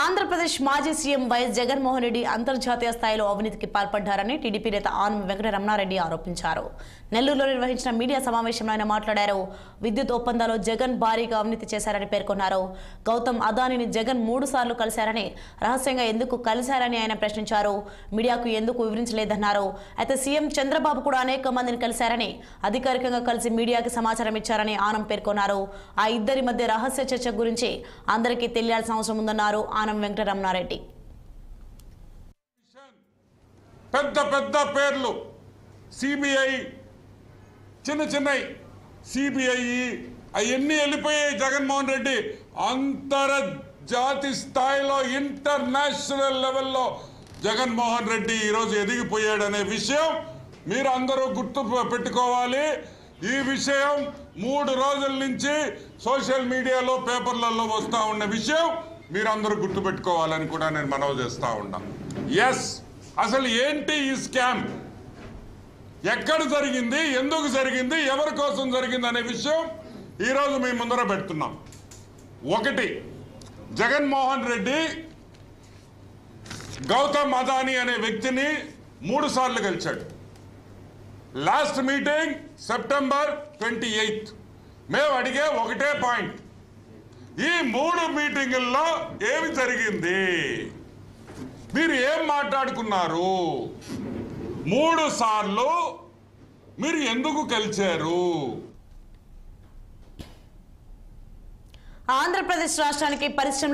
ఆంధ్రప్రదేశ్ మాజీ CM YS Jaganmohan Reddy అంతర్జాతీయ స్థాయిలో అవినీతికి పాల్పడ్డారని టీడీపీ నేత ఆనం వెంకటరమణారెడ్డి ఆరోపించారు. నెల్లూరులో నిర్వహించిన మీడియా సమావేశంలో ఆయన మాట్లాడారు. విద్యుత్ ఒప్పందాల్లో జగన్ భారీగా అవినీతి చేశారని పేర్కొన్నారు. గౌతమ్ అదానీని జగన్ 3 సార్లు కలిశారని, రహస్యంగా ఎందుకు కలిశారని ఆయన ప్రశ్నించారు. మీడియాకు ఎందుకు వివరించలేదన్నారు. అయితే సీఎం చంద్రబాబు కూడా అనేక మందిని కలిశారని, అధికారికంగా కలిసి మీడియాకి సమాచారం ఇచ్చారని ఆనం పేర్కొన్నారు. ఆ ఇద్దరి మధ్య రహస్య చర్చ గురించి అందరికీ తెలియాల్సిన అవసరం ఉందన్నారు ఆనం వెంకటరమణారెడ్డి. పెద్ద పెద్ద పేర్లు సిబిఐ, చిన్న సిబిఐ అవన్నీ వెళ్ళిపోయాయి. జగన్మోహన్ రెడ్డి అంతర్జాతీయ స్థాయిలో ఇంటర్నేషనల్ లెవెల్లో జగన్మోహన్ రెడ్డి ఈరోజు ఎదిగిపోయాడనే విషయం మీరు అందరూ గుర్తు పెట్టుకోవాలి. ఈ విషయం 3 రోజుల నుంచి సోషల్ మీడియాలో, పేపర్లలో వస్తూ ఉన్న విషయం మీరందరూ గుర్తుపెట్టుకోవాలని కూడా నేను మనవి చేస్తూ ఉన్నా. ఎస్, అసలు ఏంటి ఈ స్కామ్, ఎక్కడ జరిగింది, ఎందుకు జరిగింది, ఎవరి కోసం జరిగింది అనే విషయం ఈరోజు మీ ముందర పెడుతున్నాం. 1, జగన్మోహన్ రెడ్డి గౌతమ్ అదానీ అనే వ్యక్తిని 3 సార్లు కలిశాడు. Last meeting September 28. మేము అడిగే ఒకటే పాయింట్, ఈ 3 మీటింగుల్లో ఏమి జరిగింది, మీరు ఏం మాట్లాడుకున్నారు, 3 సార్లు మీరు ఎందుకు కలిశారు? ఆంధ్రప్రదేశ్ రాష్ట్రానికి పరిశ్రమలు